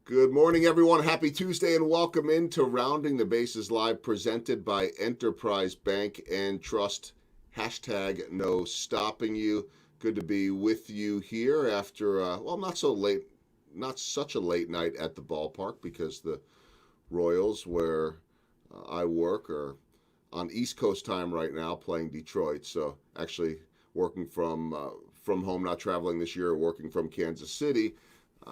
Good morning, everyone. Happy Tuesday and welcome into Rounding the Bases Live, presented by Enterprise Bank and Trust. Hashtag no stopping you. Good to be with you here after, not such a late night at the ballpark because the Royals, where I work, are on East Coast time right now playing Detroit. So actually working from home, not traveling this year, working from Kansas City.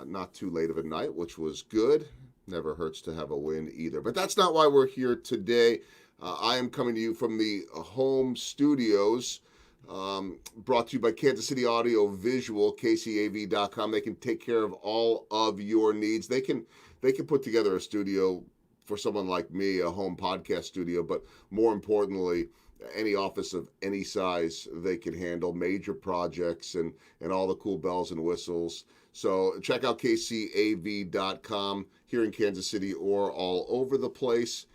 Not too late of a night, which was good. Never hurts to have a win either. But that's not why we're here today. I am coming to you from the home studios, brought to you by Kansas City Audio Visual, kcav.com. They can take care of all of your needs. They can put together a studio for someone like me, a home podcast studio, but more importantly, any office of any size they can handle, major projects and all the cool bells and whistles. So check out kcav.com here in Kansas City or all over the place,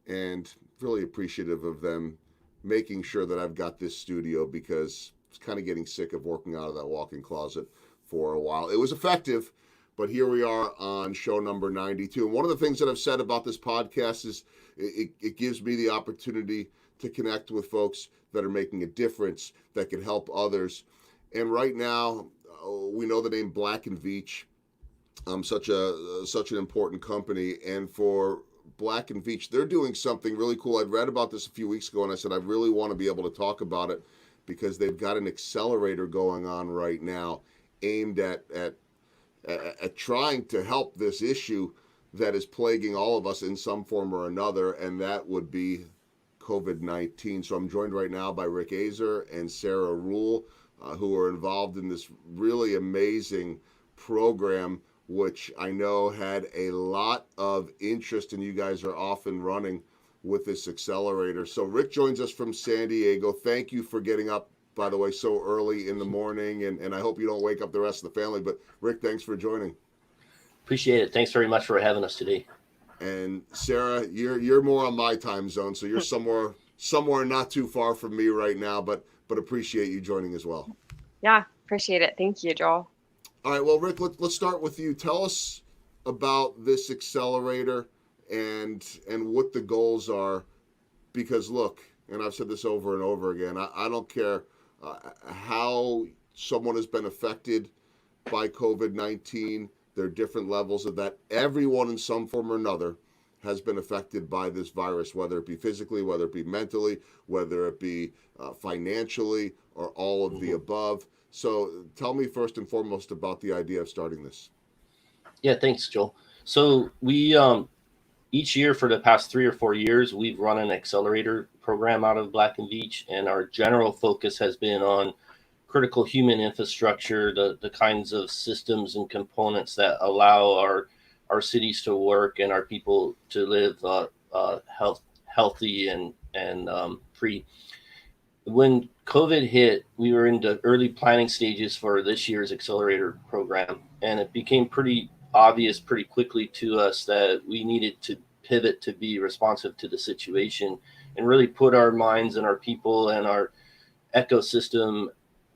and really appreciative of them making sure that I've got this studio because I was kind of getting sick of working out of that walk-in closet for a while. It was effective, but here we are on show number 92. And one of the things that I've said about this podcast is it gives me the opportunity to connect with folks that are making a difference, that can help others. And right now, we know the name Black Veatch, such an important company. And for Black Veatch, they're doing something really cool. I'd read about this a few weeks ago, and I said I really want to be able to talk about it because they've got an accelerator going on right now aimed at trying to help this issue that is plaguing all of us in some form or another, and that would be COVID-19. So I'm joined right now by Rick Azer and Sarah Ruhl, who are involved in this really amazing program, which I know had a lot of interest, and you guys are off and running with this accelerator. So Rick joins us from San Diego. Thank you for getting up, by the way, so early in the morning, and I hope you don't wake up the rest of the family. But Rick, thanks for joining. Appreciate it. Thanks very much for having us today. And Sarah, you're more on my time zone, so you're somewhere not too far from me right now, but appreciate you joining as well. Yeah, appreciate it. Thank you, Joel. All right, well, Rick, let's start with you. Tell us about this accelerator and what the goals are, because look, and I've said this over and over again, I don't care how someone has been affected by COVID-19. There are different levels of that. Everyone in some form or another has been affected by this virus, whether it be physically, whether it be mentally, whether it be financially, or all of the above. So tell me first and foremost about the idea of starting this. Yeah, thanks, Joel. So we, each year for the past 3 or 4 years, we've run an accelerator program out of Black Veatch, and our general focus has been on critical human infrastructure, the kinds of systems and components that allow our cities to work and our people to live healthy and free. When COVID hit, we were in the early planning stages for this year's accelerator program, and it became pretty obvious pretty quickly to us that we needed to pivot to be responsive to the situation and really put our minds and our people and our ecosystem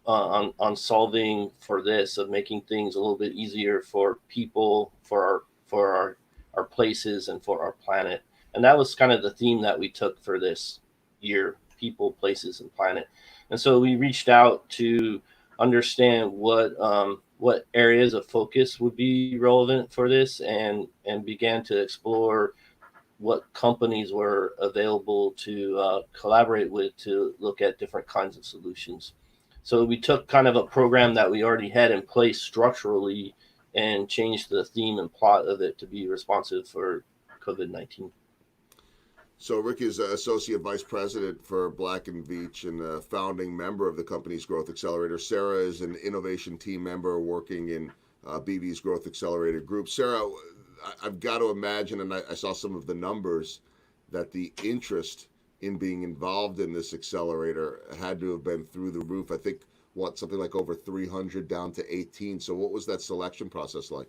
on solving for this, of making things a little bit easier for people, for our places, and for our planet. And that was kind of the theme that we took for this year: people, places, and planet. And so we reached out to understand what areas of focus would be relevant for this, and began to explore what companies were available to collaborate with to look at different kinds of solutions. So we took kind of a program that we already had in place structurally and changed the theme and plot of it to be responsive for COVID-19. So Rick is Associate Vice President for Black Veatch and a founding member of the company's Growth Accelerator. Sarah is an innovation team member working in BV's Growth Accelerator group. Sarah, I've got to imagine, and I saw some of the numbers, that the interest in being involved in this accelerator had to have been through the roof. I think, something like over 300 down to 18. So what was that selection process like?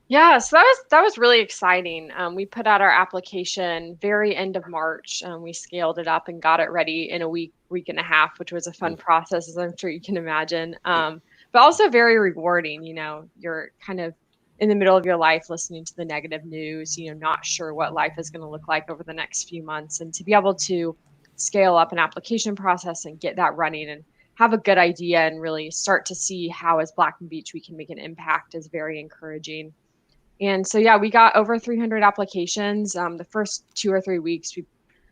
Yeah, so that was really exciting. We put out our application very end of March. We scaled it up and got it ready in a week and a half, which was a fun process, as I'm sure you can imagine. But also very rewarding. You know, you're kind of in the middle of your life listening to the negative news, not sure what life is going to look like over the next few months. And to be able to scale up an application process and get that running and have a good idea and really start to see how as Black Veatch we can make an impact is very encouraging. And so, yeah, we got over 300 applications. The first 2 or 3 weeks,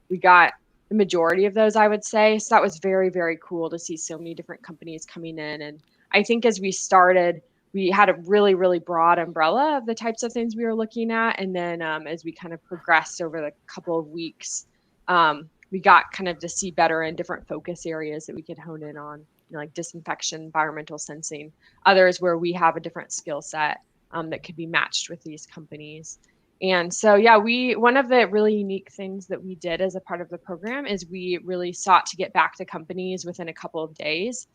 we got the majority of those, I would say. So that was very, very cool to see so many different companies coming in. And I think as we started, we had a really, really broad umbrella of the types of things we were looking at. And then as we kind of progressed over the couple of weeks, we got kind of to see better in different focus areas that we could hone in on, like disinfection, environmental sensing, others where we have a different skill set that could be matched with these companies. And so, yeah, one of the really unique things that we did as a part of the program is we really sought to get back to companies within a couple of days,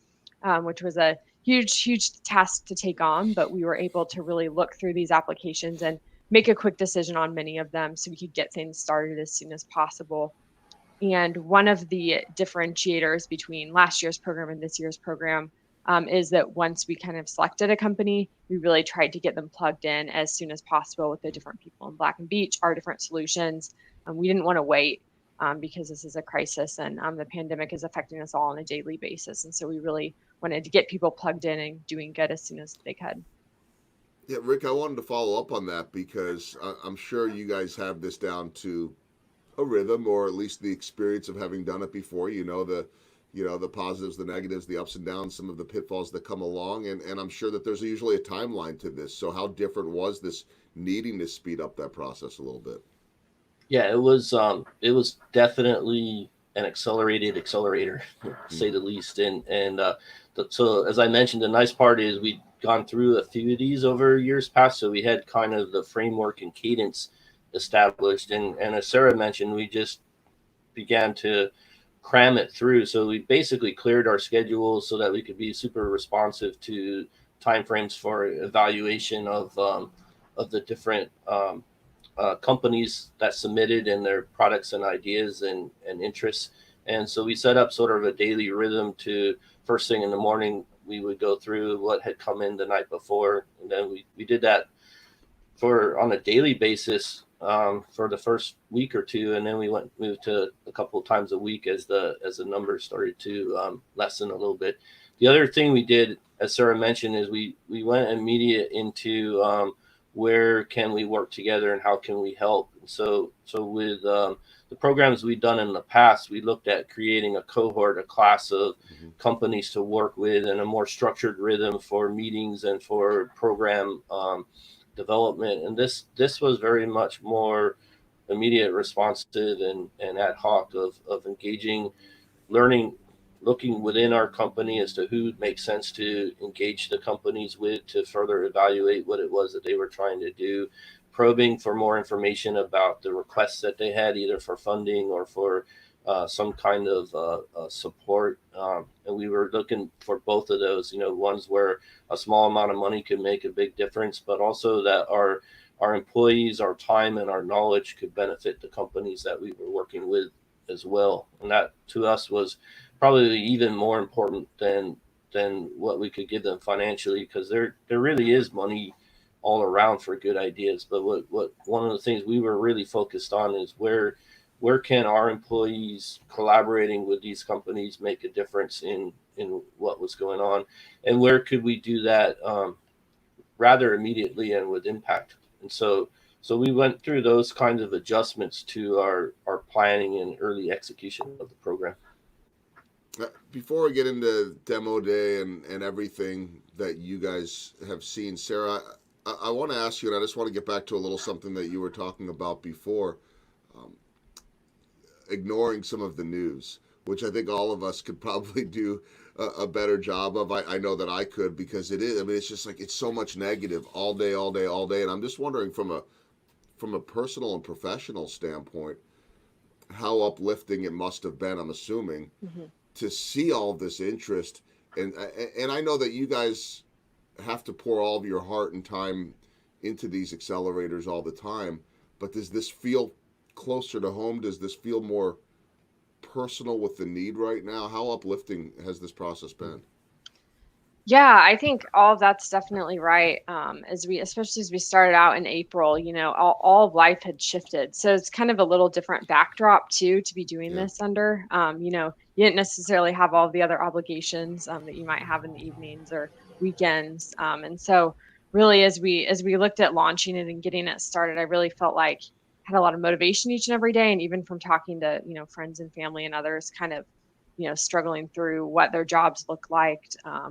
which was a huge task to take on. But we were able to really look through these applications and make a quick decision on many of them so we could get things started as soon as possible. And one of the differentiators between last year's program and this year's program is that once we kind of selected a company, we really tried to get them plugged in as soon as possible with the different people in Black Veatch, our different solutions. We didn't want to wait because this is a crisis and the pandemic is affecting us all on a daily basis. And so we really wanted to get people plugged in and doing good as soon as they could. Yeah, Rick, I wanted to follow up on that because I'm sure you guys have this down to a rhythm, or at least the experience of having done it before. The positives, the negatives, the ups and downs, some of the pitfalls that come along, and I'm sure that there's usually a timeline to this. So how different was this needing to speed up that process a little bit? Yeah, it was definitely an accelerator, to say the least. So as I mentioned, the nice part is we'd gone through a few of these over years past, so we had kind of the framework and cadence established. And as Sarah mentioned, we just began to cram it through. So we basically cleared our schedule so that we could be super responsive to timeframes for evaluation of the different companies that submitted and their products and ideas and interests. And so we set up sort of a daily rhythm to first thing in the morning, we would go through what had come in the night before. And then we did that on a daily basis for the first week or two. And then we moved to a couple of times a week as the numbers started to lessen a little bit. The other thing we did, as Sarah mentioned, is we went immediate into where can we work together and how can we help. So with the programs we've done in the past, we looked at creating a cohort, a class of companies to work with in a more structured rhythm for meetings and for program development. And this was very much more immediate, responsive, and ad hoc of engaging, learning, looking within our company as to who makes sense to engage the companies with to further evaluate what it was that they were trying to do, probing for more information about the requests that they had, either for funding or for some kind of support. And we were looking for both of those, ones where a small amount of money could make a big difference, but also that our employees, our time, and our knowledge could benefit the companies that we were working with as well. And that to us was probably even more important than what we could give them financially, because there really is money all around for good ideas. But what one of the things we were really focused on is where can our employees collaborating with these companies make a difference in what was going on, and where could we do that rather immediately and with impact. And so we went through those kinds of adjustments to our planning and early execution of the program. Before we get into demo day and everything that you guys have seen, Sarah, I want to ask you, and I just want to get back to a little something that you were talking about before, ignoring some of the news, which I think all of us could probably do a better job of. I know that I could, because it is, it's just like, it's so much negative all day. And I'm just wondering from a personal and professional standpoint, how uplifting it must have been, I'm assuming, to see all of this interest. And I know that you guys have to pour all of your heart and time into these accelerators all the time, but does this feel closer to home? Does this feel more personal with the need right now? How uplifting has this process been? Yeah, I think all of that's definitely right. Especially as we started out in April, all of life had shifted. So it's kind of a little different backdrop too to be doing Yeah. this under. You didn't necessarily have all the other obligations that you might have in the evenings or weekends. And so really as we looked at launching it and getting it started, I really felt like I had a lot of motivation each and every day. And even from talking to, friends and family and others, kind of struggling through what their jobs look like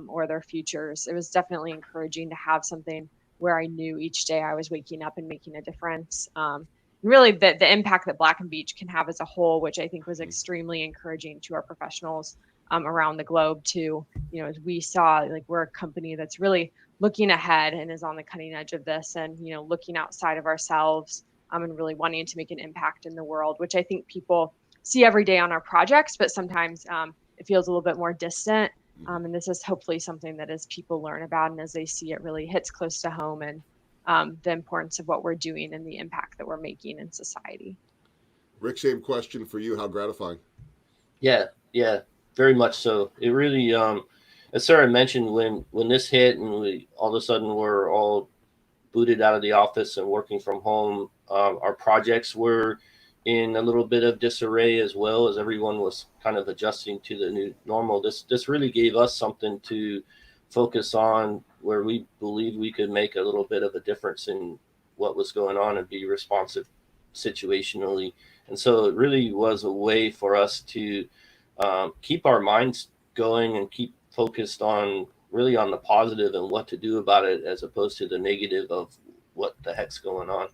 or their futures. It was definitely encouraging to have something where I knew each day I was waking up and making a difference. And really, the impact that Black and Veatch can have as a whole, which I think was extremely encouraging to our professionals around the globe too. As we saw, like we're a company that's really looking ahead and is on the cutting edge of this, and looking outside of ourselves and really wanting to make an impact in the world, which I think people see every day on our projects, but sometimes it feels a little bit more distant. And this is hopefully something that as people learn about and as they see it really hits close to home, and the importance of what we're doing and the impact that we're making in society. Rick, same question for you. How gratifying? Yeah, very much so. It really, as Sarah mentioned, when this hit and we all of a sudden we're all booted out of the office and working from home, our projects were in a little bit of disarray as well, as everyone was kind of adjusting to the new normal. This really gave us something to focus on, where we believed we could make a little bit of a difference in what was going on and be responsive situationally. And so it really was a way for us to keep our minds going and keep focused on really on the positive and what to do about it, as opposed to the negative of what the heck's going on.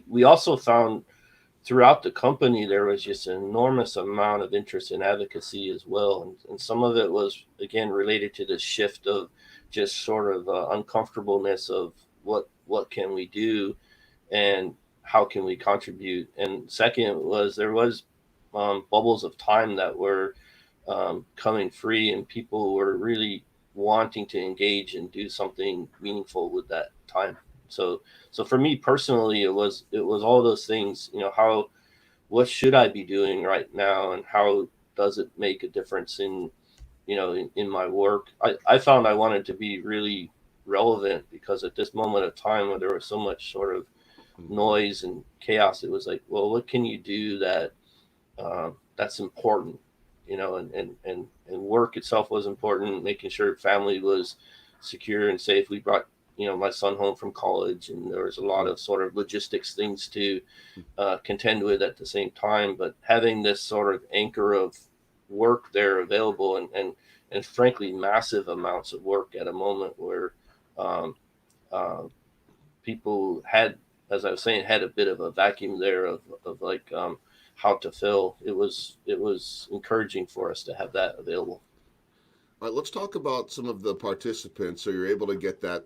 We also found throughout the company there was just an enormous amount of interest in advocacy as well, and some of it was again related to the shift of just sort of uncomfortableness of what can we do and how can we contribute. And second was there was bubbles of time that were coming free, and people were really wanting to engage and do something meaningful with that time. So for me personally, it was all those things. What should I be doing right now, and how does it make a difference in my work? I found I wanted to be really relevant, because at this moment of time where there was so much sort of noise and chaos, it was like, well, what can you do that's important, and work itself was important, making sure family was secure and safe. We brought my son home from college, and there was a lot of sort of logistics things to contend with at the same time, but having this sort of anchor of work there available, and frankly massive amounts of work at a moment where um, people had, as I was saying, had a bit of a vacuum there of like how to fill. It was encouraging for us to have that available. All right, let's talk about some of the participants. So you're able to get that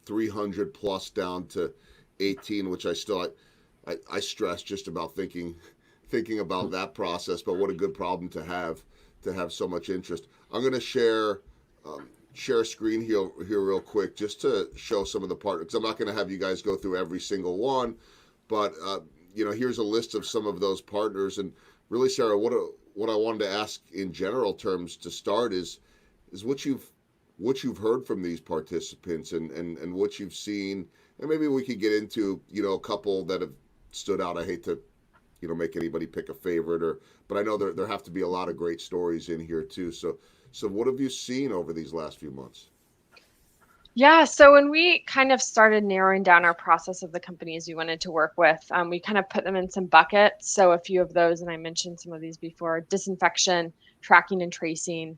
300 plus down to 18, which I stress just about thinking about that process. But what a good problem to have so much interest. I'm going to share a screen here real quick just to show some of the partners. Because I'm not going to have you guys go through every single one, but here's a list of some of those partners. And really, Sarah, what I wanted to ask in general terms to start is what you've heard from these participants, and what you've seen, and maybe we could get into a couple that have stood out. I hate to make anybody pick a favorite, but I know there have to be a lot of great stories in here too. So what have you seen over these last few months? Yeah, so when we kind of started narrowing down our process of the companies we wanted to work with, we kind of put them in some buckets. So a few of those, and I mentioned some of these before: disinfection, tracking and tracing,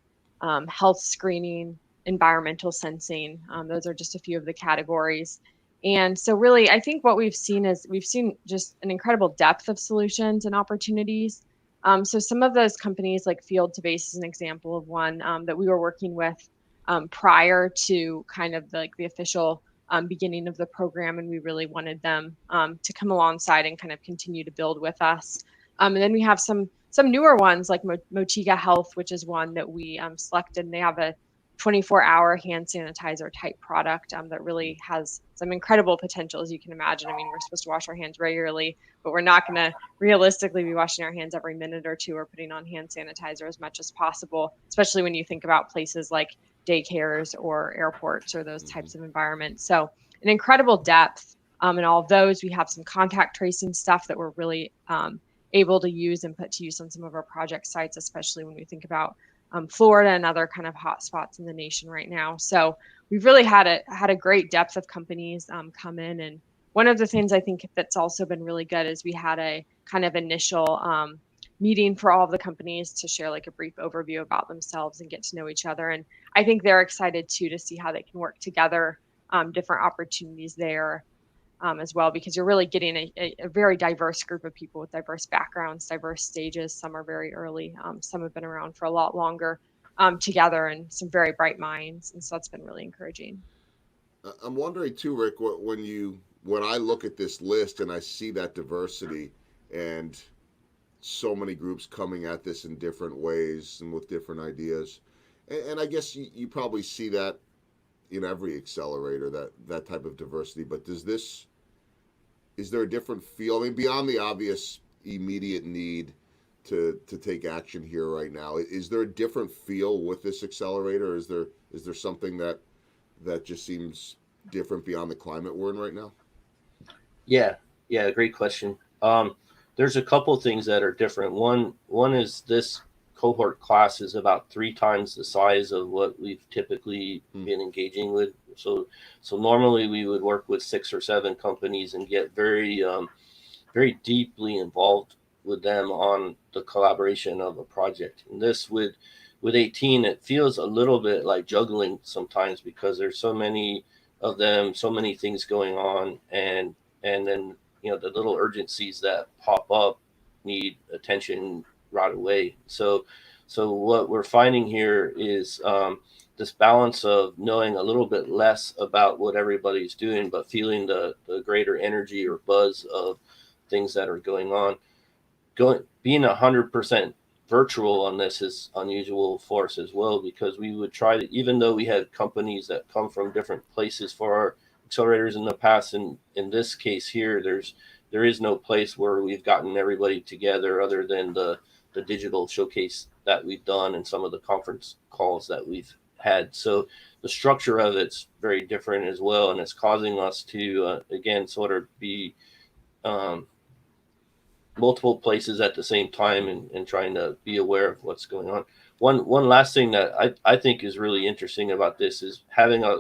health screening, environmental sensing. Those are just a few of the categories. And so really, I think what we've seen just an incredible depth of solutions and opportunities. So some of those companies, like Field to Base is an example of one that we were working with prior to kind of the official beginning of the program, and we really wanted them to come alongside and kind of continue to build with us. And then we have some newer ones like Motiga Health, which is one that we selected, and they have a 24-hour hand sanitizer type product that really has some incredible potential, as you can imagine. I mean, we're supposed to wash our hands regularly, but we're not going to realistically be washing our hands every minute or two or putting on hand sanitizer as much as possible, especially when you think about places like daycares or airports or those types of environments. So an incredible depth in all of those. We have some contact tracing stuff that we're really able to use and put to use on some of our project sites, especially when we think about Florida and other kind of hot spots in the nation right now. So we've really had a great depth of companies come in. And one of the things I think that's also been really good is we had a kind of initial meeting for all of the companies to share like a brief overview about themselves and get to know each other. And I think they're excited too to see how they can work together, different opportunities there. As well, because you're really getting a very diverse group of people with diverse backgrounds, diverse stages. Some are very early, some have been around for a lot longer together, and some very bright minds. And so that's been really encouraging. I'm wondering too, Rick, when I look at this list and I see that diversity and so many groups coming at this in different ways and with different ideas, and I guess you probably see that in every accelerator, that type of diversity. But is there a different feel? I mean, beyond the obvious immediate need to take action here right now, is there a different feel with this accelerator? Is there something that just seems different beyond the climate we're in right now? Yeah, great question. There's a couple things that are different. One is this cohort class is about 3 times the size of what we've typically been engaging with. So normally we would work with 6 or 7 companies and get very deeply involved with them on the collaboration of a project. And this with 18, it feels a little bit like juggling sometimes, because there's so many of them, so many things going on, and then the little urgencies that pop up need attention right away. So what we're finding here is this balance of knowing a little bit less about what everybody's doing, but feeling the greater energy or buzz of things that are going on. Being 100% virtual on this is unusual for us as well, because we would try to, even though we had companies that come from different places for our accelerators in the past, and in this case here, there is no place where we've gotten everybody together other than the digital showcase that we've done and some of the conference calls that we've had. So the structure of it's very different as well, and it's causing us to again sort of be multiple places at the same time and trying to be aware of what's going on. One last thing that I think is really interesting about this is having a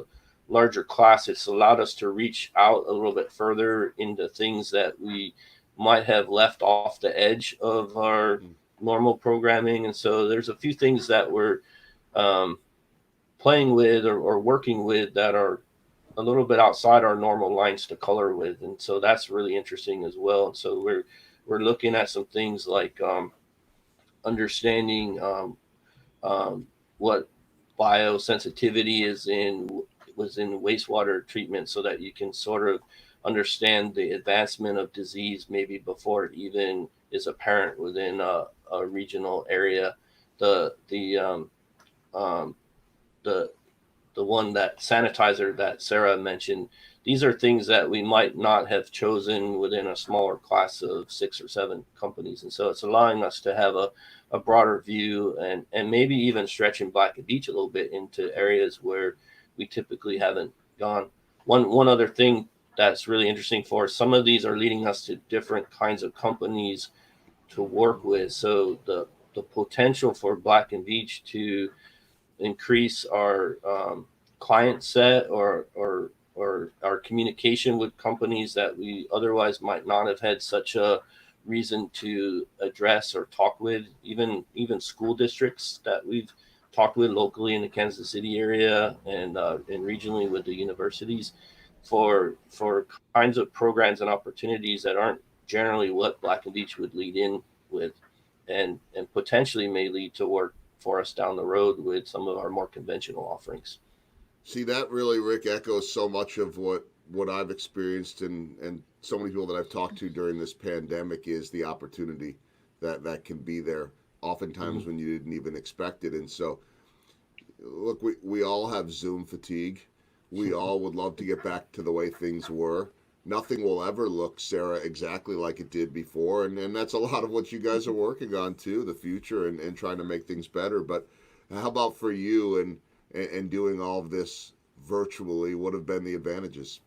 larger class. It's allowed us to reach out a little bit further into things that we might have left off the edge of our normal programming. And so there's a few things that we're playing with or working with that are a little bit outside our normal lines to color with. And so that's really interesting as well. And so we're looking at some things like understanding what biosensitivity was in wastewater treatment, so that you can sort of understand the advancement of disease maybe before it even is apparent within a regional area. The one that sanitizer that Sarah mentioned, these are things that we might not have chosen within a smaller class of 6 or 7 companies. And so it's allowing us to have a broader view and maybe even stretching Black Veatch a little bit into areas where we typically haven't gone. One other thing that's really interesting for us, some of these are leading us to different kinds of companies to work with. So the potential for Black Veatch to increase our client set or our communication with companies that we otherwise might not have had such a reason to address or talk with, even school districts that we've talked with locally in the Kansas City area and regionally with the universities for kinds of programs and opportunities that aren't generally what Black Veatch would lead in with, and potentially may lead to work for us down the road with some of our more conventional offerings. See, that really, Rick, echoes so much of what I've experienced and so many people that I've talked to during this pandemic, is the opportunity that can be there oftentimes when you didn't even expect it. And so look, we all have Zoom fatigue. We all would love to get back to the way things were. Nothing will ever look, Sarah, exactly like it did before. And that's a lot of what you guys are working on too, the future and trying to make things better. But how about for you and doing all of this virtually? What have been the advantages?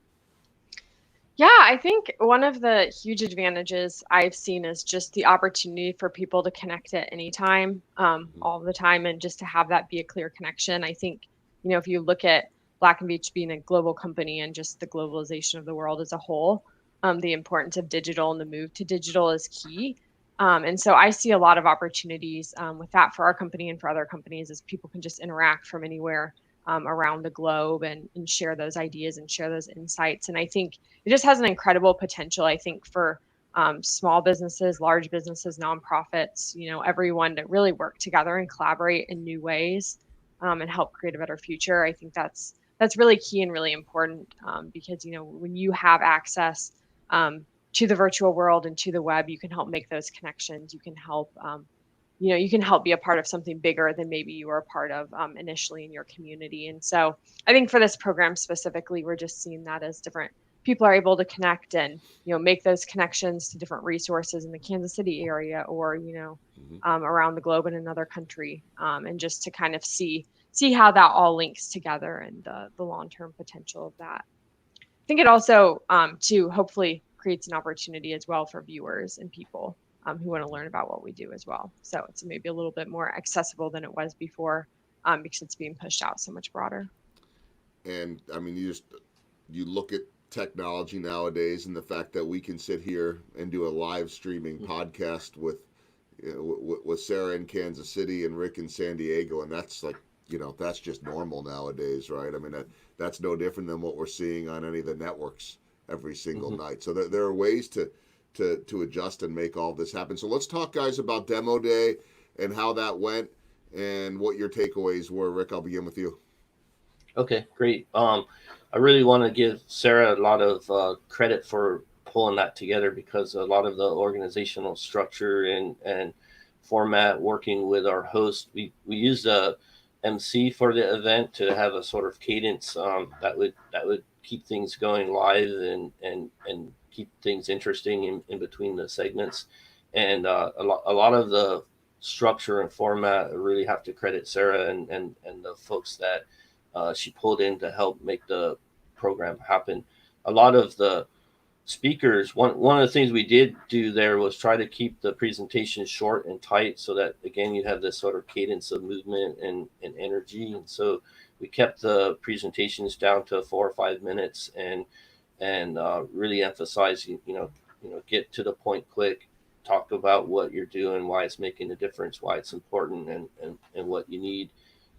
Yeah, I think one of the huge advantages I've seen is just the opportunity for people to connect at any time, Mhm. all the time, and just to have that be a clear connection. I think, if you look at Black and Veatch being a global company and just the globalization of the world as a whole, the importance of digital and the move to digital is key. And so I see a lot of opportunities with that for our company and for other companies as people can just interact from anywhere around the globe and share those ideas and share those insights. And I think it just has an incredible potential, I think, for small businesses, large businesses, nonprofits, everyone to really work together and collaborate in new ways and help create a better future. I think that's really key and really important because when you have access to the virtual world and to the web, you can help make those connections. You can help be a part of something bigger than maybe you were a part of initially in your community. And so I think for this program specifically, we're just seeing that as different people are able to connect and make those connections to different resources in the Kansas City area or Mhm. around the globe in another country, and just to kind of see how that all links together and the long-term potential of that. I think it also too hopefully creates an opportunity as well for viewers and people who want to learn about what we do as well. So it's maybe a little bit more accessible than it was before because it's being pushed out so much broader. And I mean, you look at technology nowadays and the fact that we can sit here and do a live streaming podcast with Sarah in Kansas City and Rick in San Diego, and that's like that's just normal nowadays, right? I mean that's no different than what we're seeing on any of the networks every single Mm-hmm. night. So there are ways to adjust and make all this happen. So let's talk, guys, about demo day and how that went and what your takeaways were. Rick, I'll begin with you. Okay, great. I really want to give Sarah a lot of credit for pulling that together because a lot of the organizational structure and format, working with our host, we used a MC for the event to have a sort of cadence that would keep things going live and keep things interesting in between the segments, and a lot of the structure and format I really have to credit Sarah and the folks that she pulled in to help make the program happen. A lot of the speakers, one of the things we did do there was try to keep the presentation short and tight so that again you have this sort of cadence of movement and energy. And so we kept the presentations down to 4 or 5 minutes and really emphasize get to the point quick, talk about what you're doing, why it's making a difference, why it's important, and what you need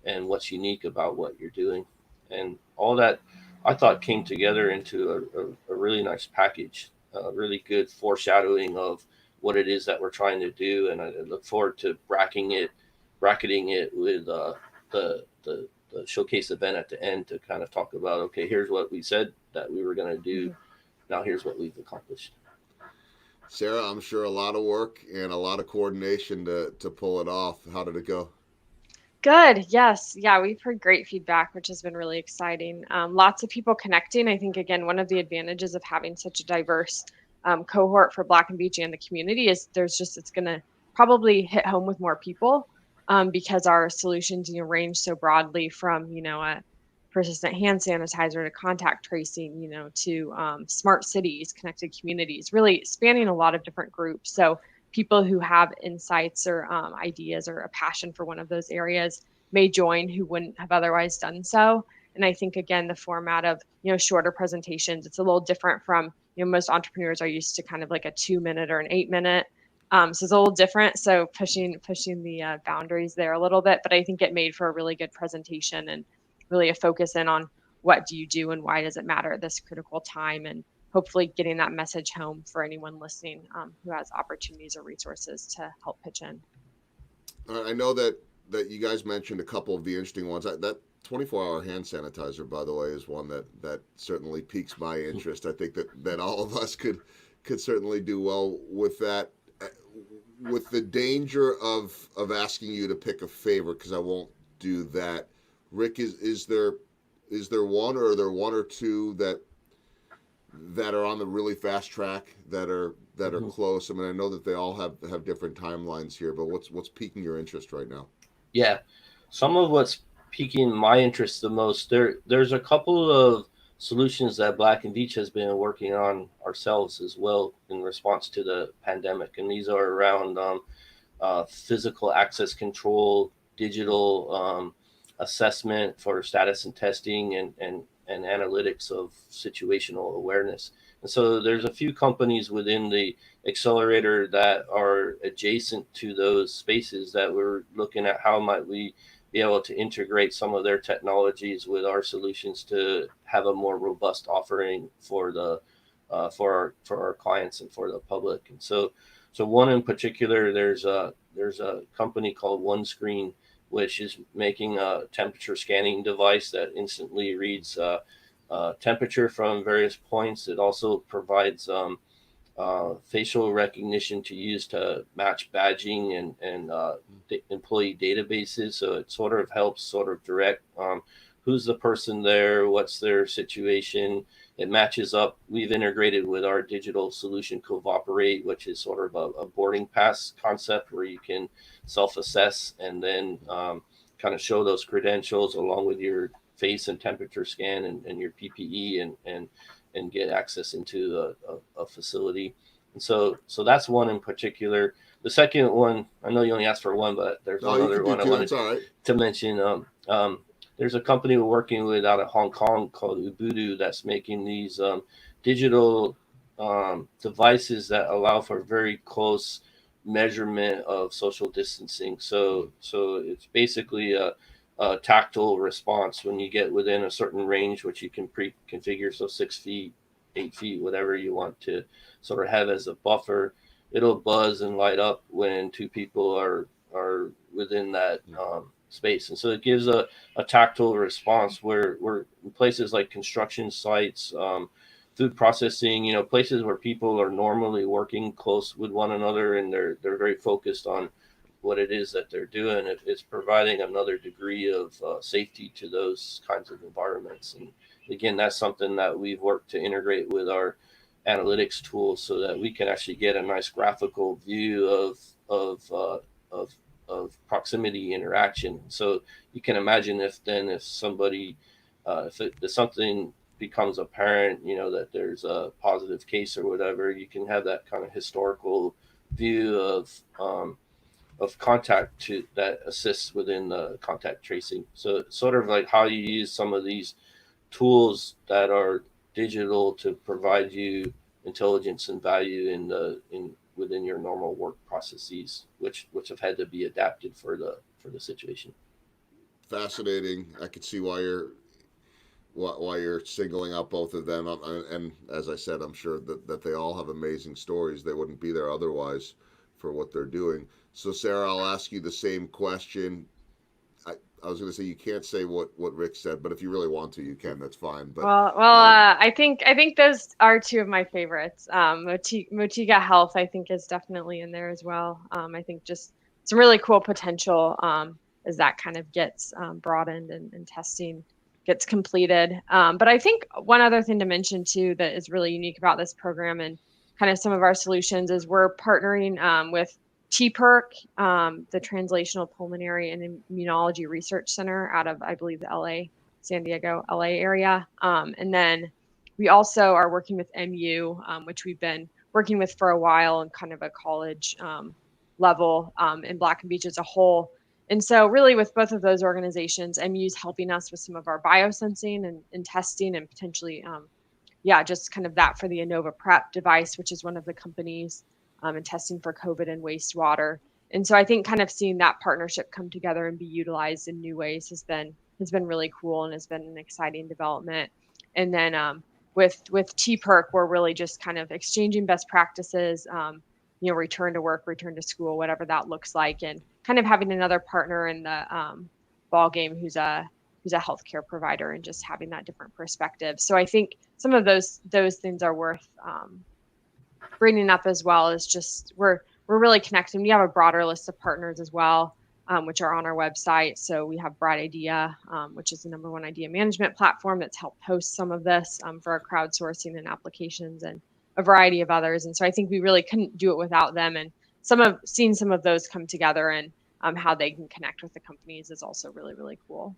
and what's unique about what you're doing. And all that I thought came together into a really nice package, a really good foreshadowing of what it is that we're trying to do. And I look forward to bracketing it with the showcase event at the end to kind of talk about, okay, here's what we said that we were going to do. Mhm. Now here's what we've accomplished. Sarah, I'm sure a lot of work and a lot of coordination to pull it off. How did it go? Good. Yes. Yeah, we've heard great feedback, which has been really exciting. Lots of people connecting. I think, again, one of the advantages of having such a diverse cohort for Black and Beachy and the community is it's going to probably hit home with more people because our solutions, range so broadly from, a persistent hand sanitizer to contact tracing, to smart cities, connected communities, really spanning a lot of different groups. So people who have insights or ideas or a passion for one of those areas may join who wouldn't have otherwise done so. And I think, again, the format of shorter presentations, it's a little different from most entrepreneurs are used to kind of like a 2 minute or an 8 minute. So it's a little different. So pushing the boundaries there a little bit, but I think it made for a really good presentation and really a focus in on what do you do and why does it matter at this critical time, and hopefully getting that message home for anyone listening who has opportunities or resources to help pitch in. I know that you guys mentioned a couple of the interesting ones. That 24-hour hand sanitizer, by the way, is one that certainly piques my interest. I think that all of us could certainly do well with that. With the danger of asking you to pick a favorite, because I won't do that. Rick, is there one, or are there one or two that are on the really fast track that are close? I mean, I know that they all have different timelines here, but what's piquing your interest right now? Yeah, some of what's piquing my interest the most, there's a couple of solutions that Black and Veatch has been working on ourselves as well in response to the pandemic, and these are around physical access control, digital assessment for status and testing, and analytics of situational awareness. And so there's a few companies within the accelerator that are adjacent to those spaces that we're looking at how might we be able to integrate some of their technologies with our solutions to have a more robust offering for the for our clients and for the public. And so one in particular, there's a company called OneScreen, which is making a temperature scanning device that instantly reads temperature from various points. It also provides facial recognition to use to match badging and employee databases. So it sort of helps sort of direct who's the person there, what's their situation. It matches up. We've integrated with our digital solution Cooperate, which is sort of a boarding pass concept where you can self-assess and then kind of show those credentials along with your face and temperature scan and your PPE and get access into a facility. And so that's one in particular. The second one, I know you only asked for one, but there's one other one I wanted to mention. There's a company we're working with out of Hong Kong called Ubuntu that's making these digital devices that allow for very close measurement of social distancing. So it's basically a tactile response when you get within a certain range, which you can pre-configure. So 6 feet, 8 feet, whatever you want to sort of have as a buffer. It'll buzz and light up when two people are within that space. And so it gives a tactile response where in places like construction sites, food processing, places where people are normally working close with one another and they're very focused on what it is that they're doing. It's providing another degree of safety to those kinds of environments. And again, that's something that we've worked to integrate with our analytics tools so that we can actually get a nice graphical view of proximity interaction. So you can imagine if somebody, if something becomes apparent, that there's a positive case or whatever, you can have that kind of historical view of contact that assists within the contact tracing. So it's sort of like how you use some of these tools that are digital to provide you intelligence and value within your normal work processes, which have had to be adapted for the situation. Fascinating. I could see why you're singling out both of them. And as I said, I'm sure that they all have amazing stories. They wouldn't be there otherwise for what they're doing. So Sarah, I'll ask you the same question. I was going to say you can't say what Rick said, but if you really want to, you can. That's fine. But I think those are two of my favorites. Motiga Health, I think, is definitely in there as well. I think just some really cool potential as that kind of gets broadened and testing gets completed. But I think one other thing to mention too that is really unique about this program and kind of some of our solutions is we're partnering with TPERC, the Translational Pulmonary and Immunology Research Center out of, I believe, the San Diego, LA area. And then we also are working with MU, which we've been working with for a while and kind of a college level in Black and Veatch as a whole. And so really with both of those organizations, MU is helping us with some of our biosensing and testing and potentially, just kind of that for the Innova Prep device, which is one of the companies and testing for COVID and wastewater. And so I think kind of seeing that partnership come together and be utilized in new ways has been really cool and has been an exciting development. And then with TPERC, we're really just kind of exchanging best practices, return to work, return to school, whatever that looks like, and kind of having another partner in the ball game who's a healthcare provider and just having that different perspective. So I think some of those things are worth bringing up as well. Is just we're really connecting. We have a broader list of partners as well. which are on our website. So we have Bright Idea, which is the #1 idea management platform that's helped host some of this for our crowdsourcing and applications, and a variety of others. And so I think we really couldn't do it without them. And seeing some of those come together and how they can connect with the companies is also really, really cool.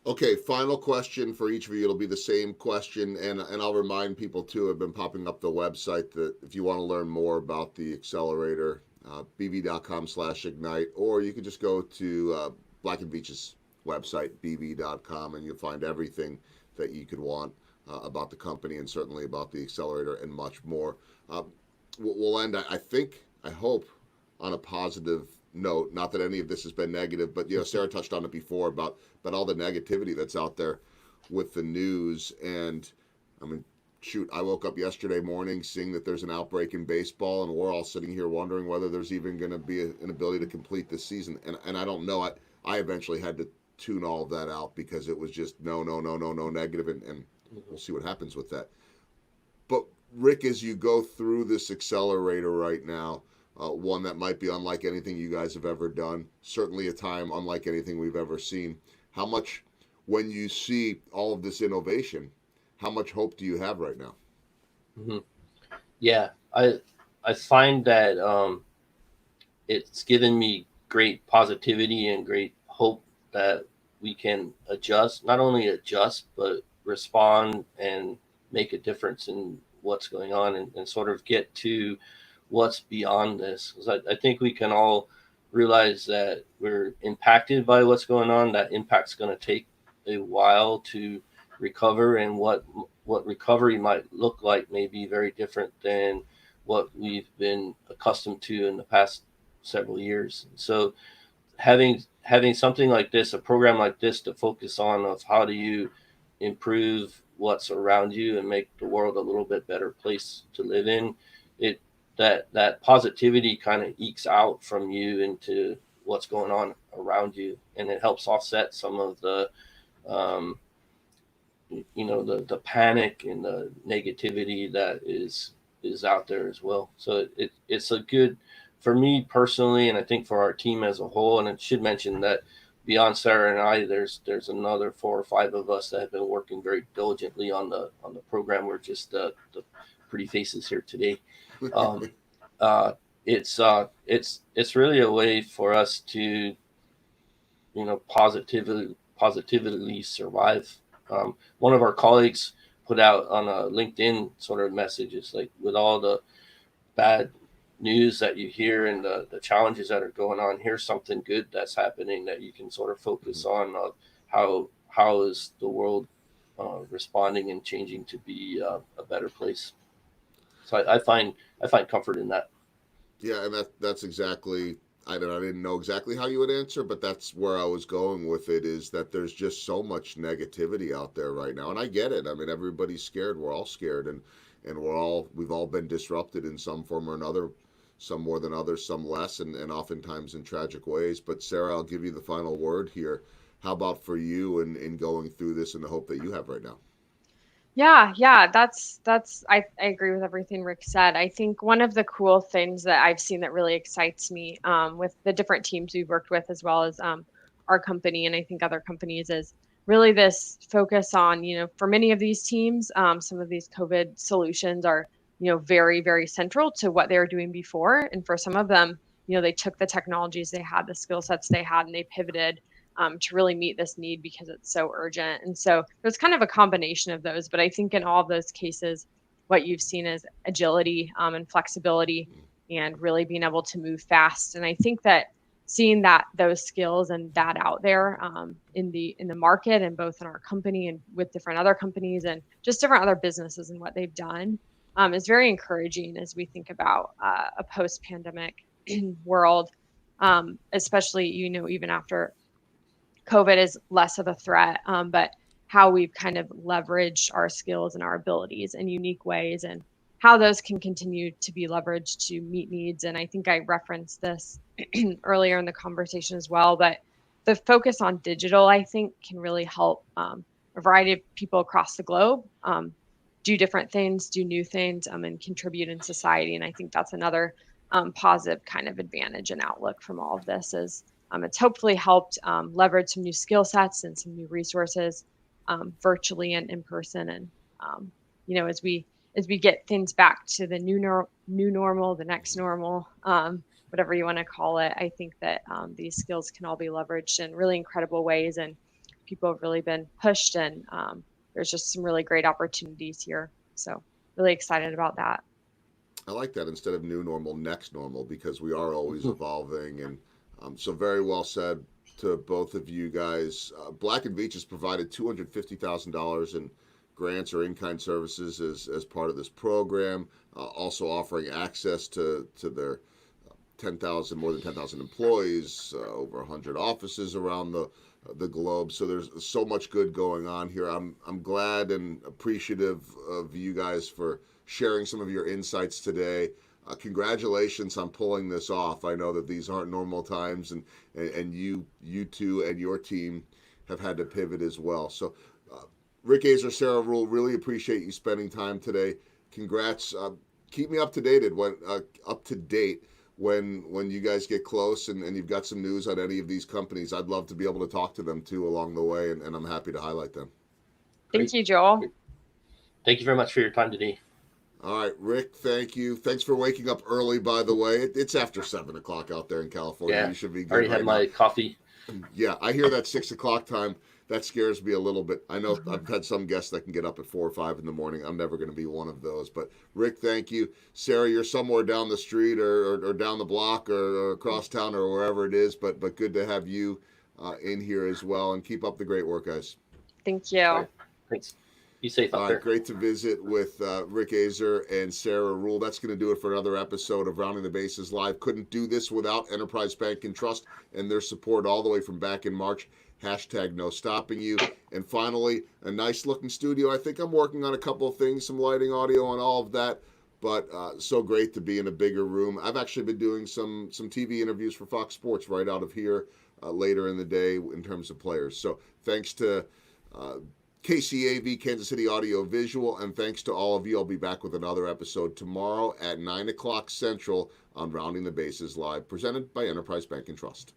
Okay, final question for each of you. It'll be the same question, and I'll remind people too, I've been popping up the website that if you want to learn more about the accelerator, bv.com/ignite, or you can just go to Black Veatch's website, bv.com, and you'll find everything that you could want about the company and certainly about the accelerator and much more. We'll end, I hope, on a positive note. Not that any of this has been negative, but Sarah touched on it before about all the negativity that's out there with the news. And I mean, shoot, I woke up yesterday morning seeing that there's an outbreak in baseball, and we're all sitting here wondering whether there's even going to be an ability to complete this season. And I don't know. I eventually had to tune all of that out because it was just no negative, and we'll see what happens with that. But Rick, as you go through this accelerator right now, one that might be unlike anything you guys have ever done, certainly a time unlike anything we've ever seen. How much, when you see all of this innovation, how much hope do you have right now? Mm-hmm. Yeah, I find that it's given me great positivity and great hope that we can not only adjust, but respond and make a difference in what's going on and sort of get to what's beyond this. Because I think we can all realize that we're impacted by what's going on. That impact's going to take a while to recover, and what recovery might look like may be very different than what we've been accustomed to in the past several years. So having something like this, a program like this to focus on of how do you improve what's around you and make the world a little bit better place to live in, that positivity kind of ekes out from you into what's going on around you, and it helps offset some of the the panic and the negativity that is out there as well. So it's a good, for me personally, and I think for our team as a whole. And I should mention that beyond Sarah and I, there's another 4 or 5 of us that have been working very diligently on the program. We're just the pretty faces here today. It's really a way for us to positively survive. One of our colleagues put out on a LinkedIn sort of message, it's like, with all the bad news that you hear and the challenges that are going on, here's something good that's happening that you can sort of focus on of how is the world responding and changing to be a better place. So I find comfort in that. Yeah, and that's exactly, I didn't know exactly how you would answer, but that's where I was going with it, is that there's just so much negativity out there right now. And I get it. I mean, everybody's scared. We're all scared, and we've all been disrupted in some form or another, some more than others, some less, and oftentimes in tragic ways. But Sarah, I'll give you the final word here. How about for you in going through this and the hope that you have right now? Yeah, that's I agree with everything Rick said. I think one of the cool things that I've seen that really excites me with the different teams we've worked with, as well as our company, and I think other companies, is really this focus on, for many of these teams, some of these COVID solutions are, very, very central to what they were doing before. And for some of them, they took the technologies they had, the skill sets they had, and they pivoted to really meet this need because it's so urgent. And so there's kind of a combination of those. But I think in all of those cases, what you've seen is agility and flexibility and really being able to move fast. And I think that seeing those skills and that out there in the market, and both in our company and with different other companies and just different other businesses and what they've done is very encouraging as we think about a post-pandemic world, especially, even after COVID is less of a threat, but how we've kind of leveraged our skills and our abilities in unique ways, and how those can continue to be leveraged to meet needs. And I think I referenced this earlier in the conversation as well, but the focus on digital, I think, can really help a variety of people across the globe do different things, do new things, and contribute in society. And I think that's another positive kind of advantage and outlook from all of this is it's hopefully helped leverage some new skill sets and some new resources virtually and in person. And as we get things back to the new normal, the next normal, whatever you want to call it, I think that these skills can all be leveraged in really incredible ways, and people have really been pushed, and there's just some really great opportunities here. So really excited about that. I like that, instead of new normal, next normal, because we are always evolving. And so very well said to both of you guys. Black Veatch has provided $250,000 in grants or in-kind services as part of this program, also offering access to their more than 10,000 employees, over 100 offices around the globe. So there's so much good going on here. I'm glad and appreciative of you guys for sharing some of your insights today. Congratulations on pulling this off. I know that these aren't normal times, and you two and your team have had to pivot as well. So Rick Azer, Sarah Ruhl, really appreciate you spending time today. Congrats. Keep me up to date when you guys get close and you've got some news on any of these companies. I'd love to be able to talk to them too along the way, and I'm happy to highlight them. Thank you, Joel. Thank you very much for your time today. All right, Rick, thank you. Thanks for waking up early, by the way. It's after 7 o'clock out there in California. Yeah, you should be good. I already had my coffee. Yeah, I hear that 6 o'clock time. That scares me a little bit. I know I've had some guests that can get up at 4 or 5 in the morning. I'm never going to be one of those. But Rick, thank you. Sarah, you're somewhere down the street or down the block or across town or wherever it is. But good to have you in here as well. And keep up the great work, guys. Thank you. Right. Thanks. Be safe out there. Great to visit with Rick Azer and Sarah Ruhl. That's going to do it for another episode of Rounding the Bases Live. Couldn't do this without Enterprise Bank and Trust and their support all the way from back in March. #No stopping you. And finally, a nice looking studio. I think I'm working on a couple of things, some lighting, audio, and all of that. But so great to be in a bigger room. I've actually been doing some TV interviews for Fox Sports right out of here later in the day in terms of players. So thanks to KCAV, Kansas City Audio Visual, and thanks to all of you. I'll be back with another episode tomorrow at 9 o'clock Central on Rounding the Bases Live, presented by Enterprise Bank and Trust.